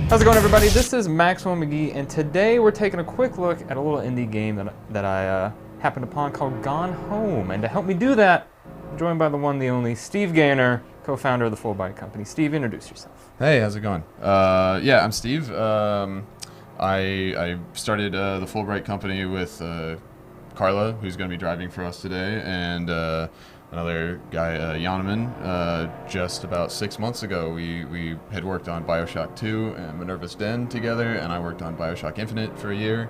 How's it going, everybody? This is Maxwell McGee, and today we're taking a quick look at a little indie game that I happened upon called Gone Home. And to help me do that, I'm joined by the one, the only, Steve Gaynor, co-founder of the Full-Bite Company. Steve, introduce yourself. Hey, how's it going? Yeah, I'm Steve. I started the Fulbright Company with Carla, who's going to be driving for us today, and another guy, Yanaman. Just about 6 months ago, we had worked on Bioshock 2 and Minerva's Den together, and I worked on Bioshock Infinite for a year,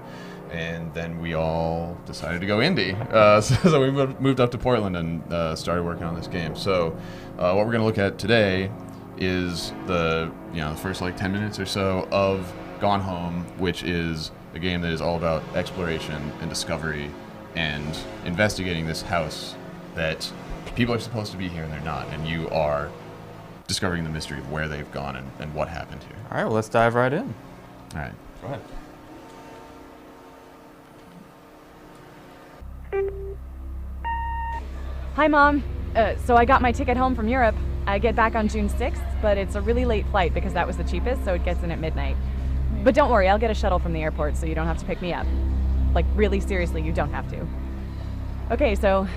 and then we all decided to go indie. So we moved up to Portland and started working on this game. So what we're going to look at today is the first like 10 minutes or so of Gone Home, which is a game that is all about exploration and discovery and investigating this house that people are supposed to be here and they're not, and you are discovering the mystery of where they've gone and what happened here. All right, well, let's dive right in. All right, go ahead. Hi, Mom. So I got my ticket home from Europe. I get back on June 6th, but it's a really late flight because that was the cheapest, so it gets in at midnight. But don't worry, I'll get a shuttle from the airport so you don't have to pick me up. Like, really seriously, you don't have to. Okay, so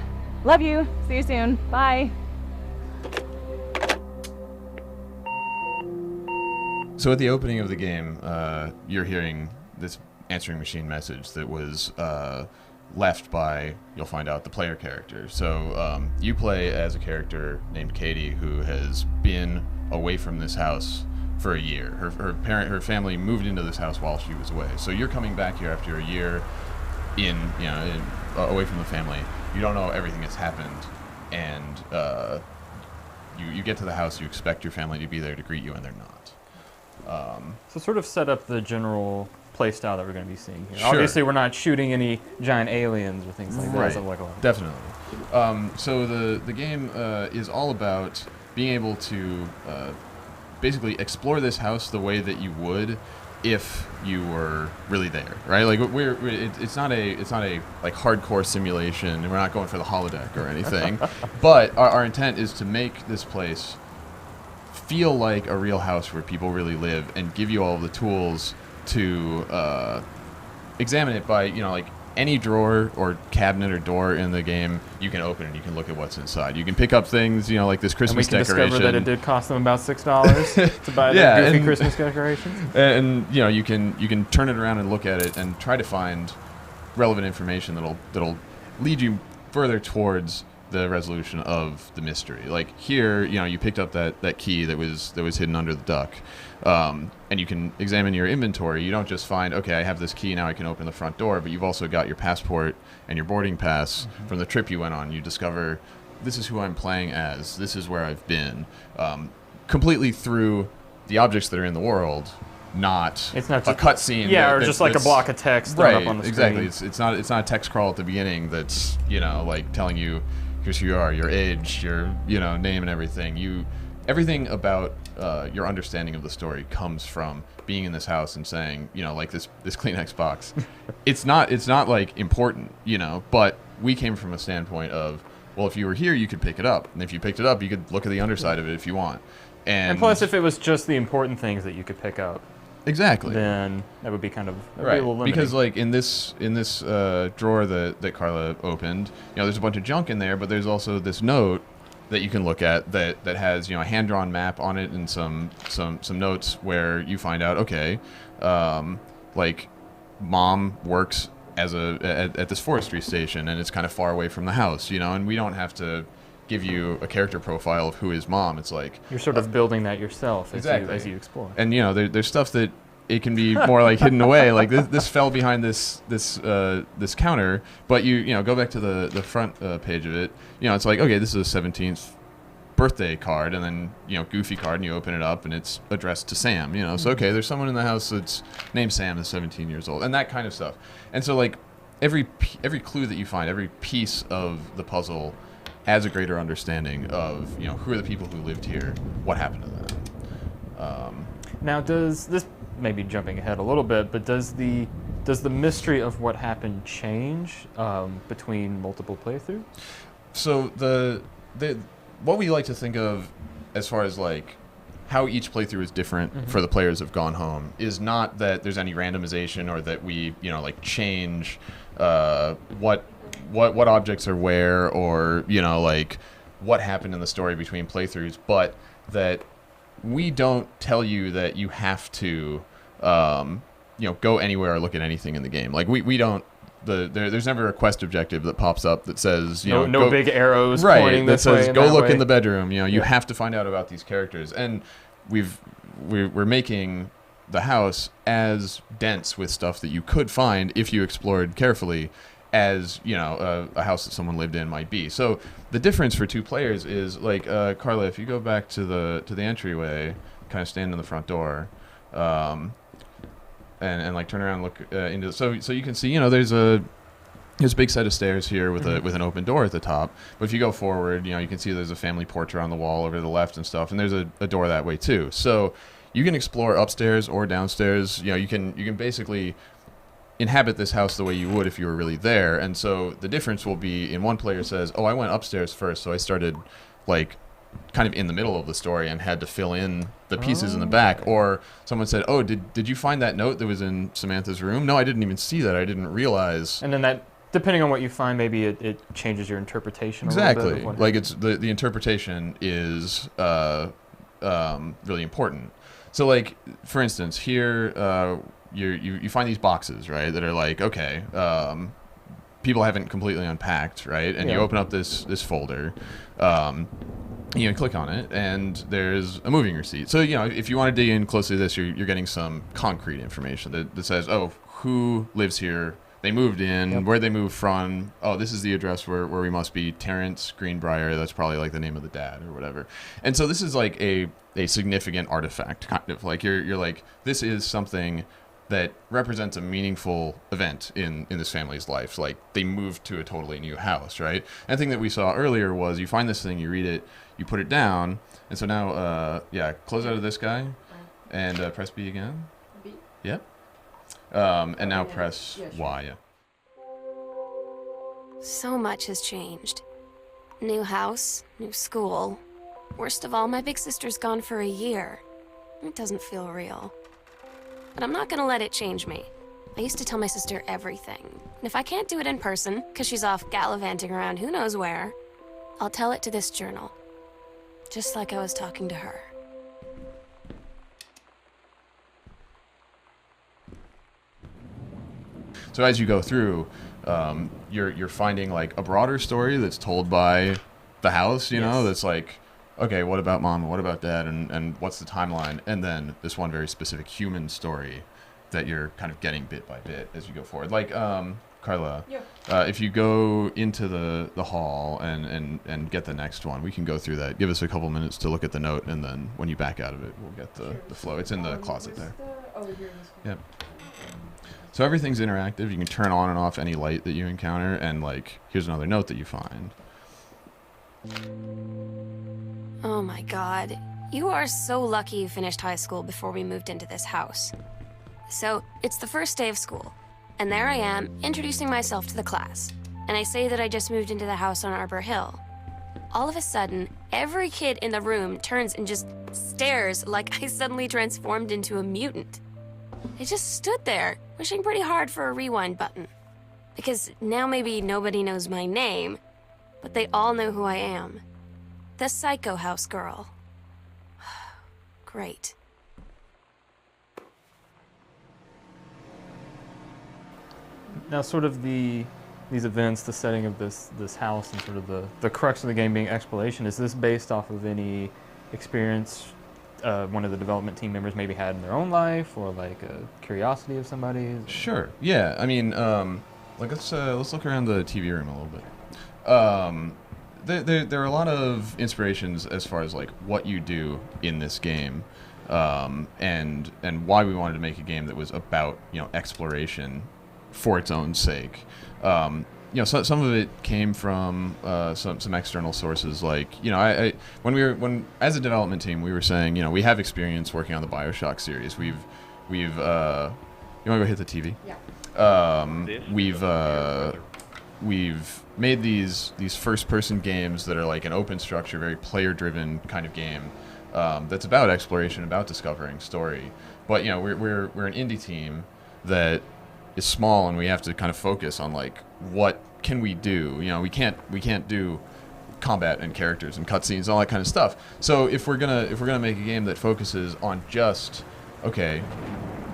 love you. See you soon. Bye. So at the opening of the game, you're hearing this answering machine message that was left by, you'll find out, the player character. So you play as a character named Katie, who has been away from this house for a year. Her family moved into this house while she was away. So you're coming back here after a year away from the family. You don't know everything that's happened, and you get to the house. You expect your family to be there to greet you, and they're not. So sort of set up the general play style that we're going to be seeing here. Sure. Obviously, we're not shooting any giant aliens or things like that. Right. As I'm like, oh. Definitely. So the game is all about being able to basically explore this house the way that you would if you were really there, right? Like it's not a like hardcore simulation, and we're not going for the holodeck or anything. But our intent is to make this place feel like a real house where people really live, and give you all of the tools to examine it by like any drawer or cabinet or door in the game you can open, and you can look at what's inside. You can pick up things, like this Christmas decoration. And we can discover that it did cost them about $6 to buy the goofy Christmas decorations. And you can turn it around and look at it and try to find relevant information that'll lead you further towards the resolution of the mystery. Like here, you picked up that key that was hidden under the duck. And you can examine your inventory. You don't just find, okay, I have this key, now I can open the front door, but you've also got your passport and your boarding pass from the trip you went on. You discover, this is who I'm playing as, this is where I've been, completely through the objects that are in the world, not it's not a cutscene. Yeah, or just like a block of text thrown up on the screen. Exactly. It's not a text crawl at the beginning that's, like telling you, here's who you are, your age, your, name and everything. Everything about your understanding of the story comes from being in this house and saying, like this Kleenex box. It's not like important, but we came from a standpoint of, well, if you were here, you could pick it up. And if you picked it up, you could look at the underside of it if you want. And plus, if it was just the important things that you could pick up, exactly, then that would be kind of right. Be a little limiting. Because like in this drawer that Carla opened, there's a bunch of junk in there, but there's also this note that you can look at that has a hand-drawn map on it and some notes where you find out, okay, like mom works at this forestry station, and it's kind of far away from the house, and we don't have to give you a character profile of who is mom. It's like you're sort of building that yourself exactly. as you explore. And there's stuff that it can be more like hidden away. Like this fell behind this counter, but you go back to the front page of it. It's like, okay, this is a 17th birthday card, and then goofy card, and you open it up and it's addressed to Sam. So okay, there's someone in the house that's named Sam, that's 17 years old, and that kind of stuff. And so like every clue that you find, every piece of the puzzle has a greater understanding of who are the people who lived here, what happened to them. Now, does this, maybe jumping ahead a little bit, but does the mystery of what happened change between multiple playthroughs? So the what we like to think of as far as like how each playthrough is different for the players of Gone Home is not that there's any randomization or that we, like change what objects are where, or, like what happened in the story between playthroughs, but that we don't tell you that you have to, go anywhere or look at anything in the game. Like we don't. There's never a quest objective that pops up that says no go, big arrows right, pointing that this says way go look way. in the bedroom. You have to find out about these characters, and we're making the house as dense with stuff that you could find if you explored carefully as a house that someone lived in might be. So the difference for two players is like Carla, if you go back to the entryway, kind of stand in the front door. And like turn around and look into so you can see there's a big set of stairs here with with an open door at the top, but if you go forward you can see there's a family portrait on the wall over to the left and stuff, and there's a door that way too, so you can explore upstairs or downstairs. You can basically inhabit this house the way you would if you were really there. And so the difference will be in one player says, oh, I went upstairs first, so I started like kind of in the middle of the story and had to fill in the pieces in the back. Or someone said, oh, did you find that note that was in Samantha's room? No, I didn't even see that. I didn't realize. And then that, depending on what you find, maybe it changes your interpretation. Exactly. Like it's the interpretation is really important. So like, for instance, here you find these boxes, right, that are like, okay, people haven't completely unpacked, right? And you open up this folder. You click on it, and there's a moving receipt. So, if you want to dig in closely to this, you're getting some concrete information that says, oh, who lives here? They moved in. Where they moved from? Oh, this is the address where we must be. Terrence Greenbrier. That's probably like the name of the dad or whatever. And so this is like a significant artifact, kind of. Like you're like, this is something that represents a meaningful event in this family's life. Like they moved to a totally new house, right? And the thing that we saw earlier was you find this thing, you read it, you put it down, and so now, close out of this guy, and press B again. B? Yep. And now press Y, yeah. So much has changed. New house, new school. Worst of all, my big sister's gone for a year. It doesn't feel real. But I'm not gonna let it change me. I used to tell my sister everything. And if I can't do it in person, because she's off gallivanting around who knows where, I'll tell it to this journal. Just like I was talking to her. So as you go through, you're finding like a broader story that's told by the house, that's like, okay, what about mom? What about dad? And what's the timeline? And then this one very specific human story that you're kind of getting bit by bit as you go forward. Like, Carla, if you go into the hall and get the next one, we can go through that. Give us a couple minutes to look at the note, and then when you back out of it, we'll get the flow. It's in the closet there. Over here. Yep. So everything's interactive. You can turn on and off any light that you encounter, and like, here's another note that you find. Oh my god. You are so lucky you finished high school before we moved into this house. So, it's the first day of school, and there I am, introducing myself to the class. And I say that I just moved into the house on Arbor Hill. All of a sudden, every kid in the room turns and just stares like I suddenly transformed into a mutant. I just stood there, wishing pretty hard for a rewind button. Because now maybe nobody knows my name, but they all know who I am. The Psycho House girl. Great. Now, sort of these events, the setting of this house, and sort of the crux of the game being exploration, is this based off of any experience one of the development team members maybe had in their own life, or like a curiosity of somebody's? Sure. Yeah. I mean, like let's look around the TV room a little bit. There are a lot of inspirations as far as like what you do in this game, and why we wanted to make a game that was about exploration for its own sake. So some of it came from some external sources. Like when as a development team, we were saying we have experience working on the Bioshock series. We've you want to go hit the TV? Yeah. We've made these first-person games that are like an open structure, very player-driven kind of game. that's about exploration, about discovering story. But you know, we're an indie team that is small, and we have to kind of focus on like what can we do. You know, we can't do combat and characters and cutscenes, all that kind of stuff. So if we're gonna make a game that focuses on just, okay,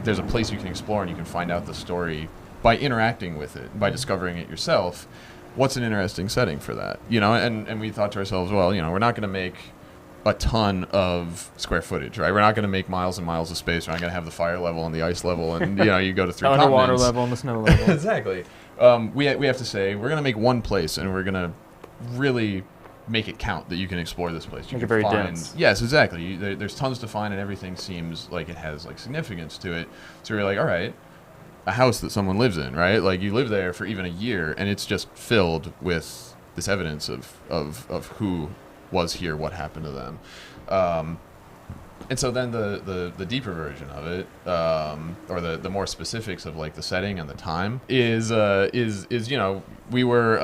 there's a place you can explore and you can find out the story by interacting with it, by discovering it yourself, what's an interesting setting for that? You know, and we thought to ourselves, well, you know, we're not going to make a ton of square footage, right? We're not going to make miles and miles of space. We're not going to have the fire level and the ice level, and you know, you go to 3 continents. Underwater level and the snow level. Exactly. We have to say we're going to make one place, and we're going to really make it count that you can explore this place. You make can it very find, dense. Yes, exactly. There's tons to find, and everything seems like it has like significance to it. So we're like, all right, a house that someone lives in, right? Like you live there for even a year, and it's just filled with this evidence of who was here, what happened to them. And so then the deeper version of it, or the more specifics of like the setting and the time is you know, we were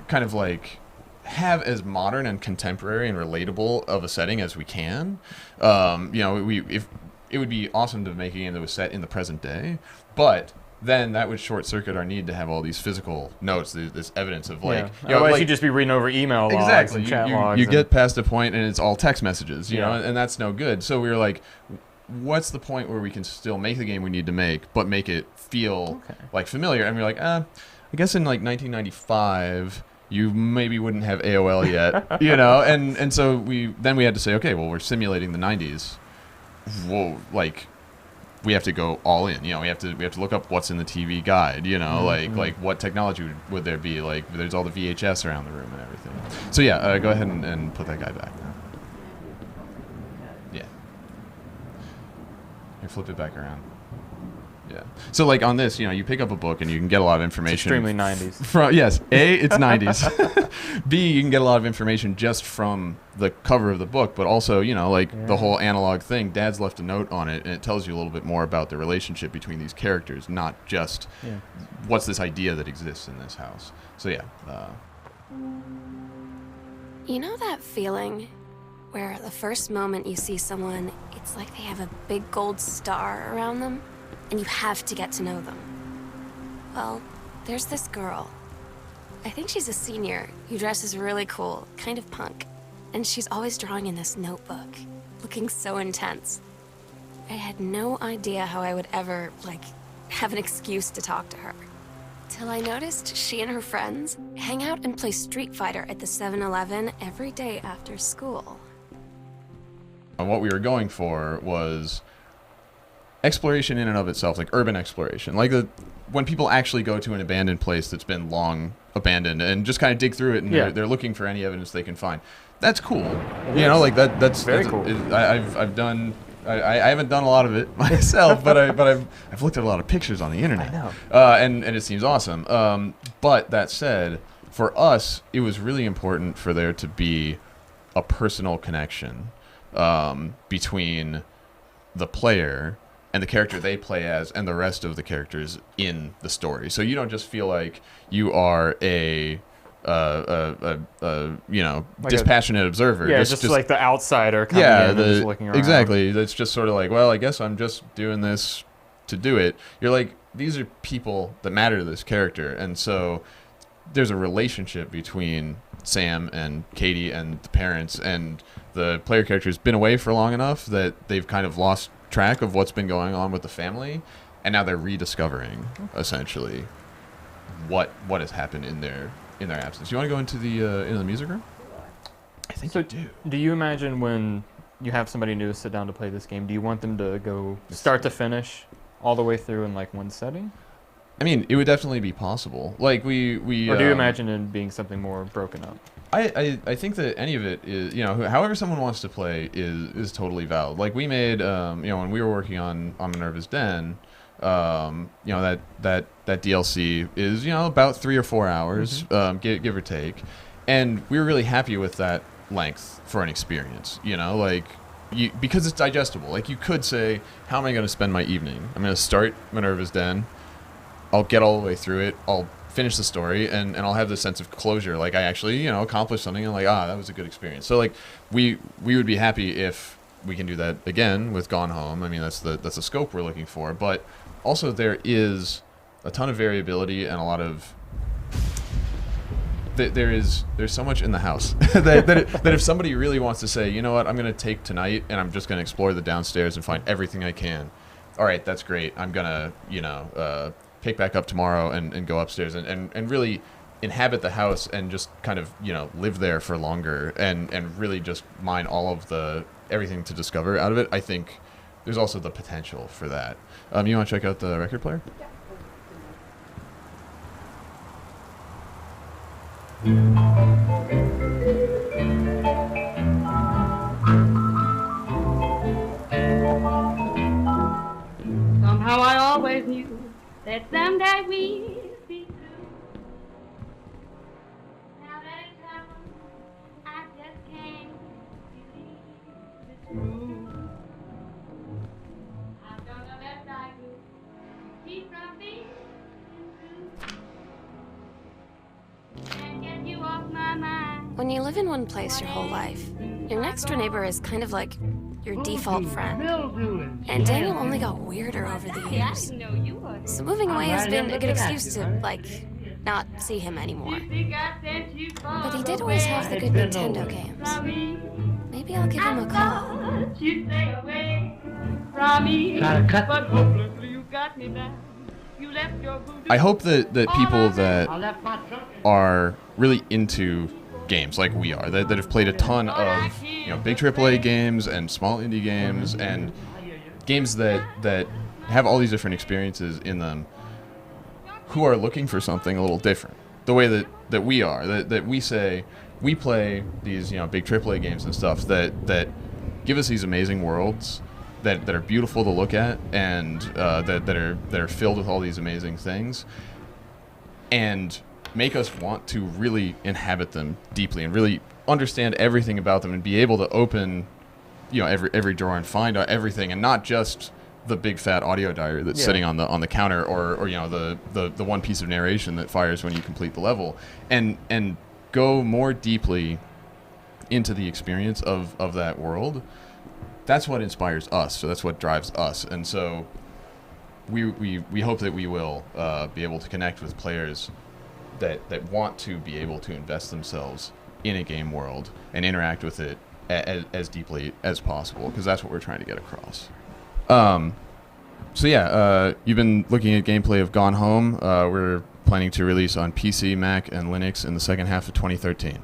kind of like have as modern and contemporary and relatable of a setting as we can. You know, if it would be awesome to make a game that was set in the present day, but then that would short circuit our need to have all these physical notes, this evidence of like, you know, otherwise like, you'd just be reading over email logs exactly. and chat you logs. You get past a point and it's all text messages, you know, and that's no good. So we were like, what's the point where we can still make the game we need to make, but make it feel like familiar? And we we're like, I guess in like 1995, you maybe wouldn't have AOL yet, you know, and so we had to say, okay, well, we're simulating the 90s. Whoa, like we have to go all in, you know. We have to look up what's in the TV guide, you know, like what technology would there be, like there's all the VHS around the room and everything. So yeah, go ahead and put that guy back now. Yeah, and flip it back around. Yeah. So like on this, you know, you pick up a book and you can get a lot of information. It's extremely 90s. From yes, A, it's 90s. B, you can get a lot of information just from the cover of the book, but also, you know, like the whole analog thing. Dad's left a note on it, and it tells you a little bit more about the relationship between these characters, not just what's this idea that exists in this house. So yeah. You know that feeling where the first moment you see someone, it's like they have a big gold star around them? And you have to get to know them. Well, there's this girl. I think she's a senior who dresses really cool, kind of punk. And she's always drawing in this notebook, looking so intense. I had no idea how I would ever, like, have an excuse to talk to her. Till I noticed she and her friends hang out and play Street Fighter at the 7-Eleven every day after school. And what we were going for was exploration in and of itself, like urban exploration, like when people actually go to an abandoned place that's been long abandoned and just kind of dig through it, and they're looking for any evidence they can find. That's cool, you know, like that's very cool. I've done. I haven't done a lot of it myself, but I've looked at a lot of pictures on the internet. I know. And it seems awesome. But that said, for us, it was really important for there to be a personal connection between the player and the character they play as and the rest of the characters in the story. So you don't just feel like you are a you know, like dispassionate observer. Yeah, just like the outsider coming in and just looking around. Exactly. That's just sort of like, well, I guess I'm just doing this to do it. You're like, these are people that matter to this character. And so there's a relationship between Sam and Katie and the parents, and the player character's been away for long enough that they've kind of lost track of what's been going on with the family, and now they're rediscovering essentially what has happened in their absence. You want to go into the music room? I think so. Do you imagine when you have somebody new sit down to play this game, do you want them to go start to finish all the way through in like one setting? I mean, it would definitely be possible. Like we or do you imagine it being something more broken up? I think that any of it is, you know, however someone wants to play is totally valid. Like we made, you know, when we were working on Minerva's Den, you know, that DLC is, you know, about 3 or 4 hours, give or take, and we were really happy with that length for an experience. You know, like because it's digestible. Like you could say, how am I going to spend my evening? I'm going to start Minerva's Den. I'll get all the way through it. I'll finish the story, and I'll have this sense of closure. Like, I actually, accomplished something, and like, that was a good experience. So, like, we would be happy if we can do that again with Gone Home. I mean, that's the scope we're looking for. But also there is a ton of variability and a lot of... There's so much in the house that if somebody really wants to say, you know what, I'm going to take tonight and I'm just going to explore the downstairs and find everything I can. All right, that's great. I'm going to, pick back up tomorrow and go upstairs and really inhabit the house and just kind of, live there for longer and really just mine all of everything to discover out of it. I think there's also the potential for that. You want to check out the record player? Yeah. Somehow I always knew that someday we'd be through. Now that it's happened, I just can't believe it's true. I've done the best I could, keep from being true. Can't get you off my mind. When you live in one place your whole life, your next door neighbor is kind of like your default friend. And Daniel only got weirder over the years. So moving away has been a good excuse to, not see him anymore. But he did always have the good Nintendo games. Maybe I'll give him a call. I hope that people that are really into games like we are, that have played a ton of big AAA games and small indie games and games that have all these different experiences in them, who are looking for something a little different. The way that we are, that we say we play these big AAA games and stuff that give us these amazing worlds that are beautiful to look at and that are filled with all these amazing things and make us want to really inhabit them deeply and really understand everything about them and be able to open every drawer and find out everything, and not just the big fat audio diary that's sitting on the counter or the one piece of narration that fires when you complete the level, and go more deeply into the experience of that world. That's what inspires us. So that's what drives us. And so we hope that we will be able to connect with players that want to be able to invest themselves in a game world and interact with it as deeply as possible, because that's what we're trying to get across. You've been looking at gameplay of Gone Home. We're planning to release on PC, Mac, and Linux in the second half of 2013.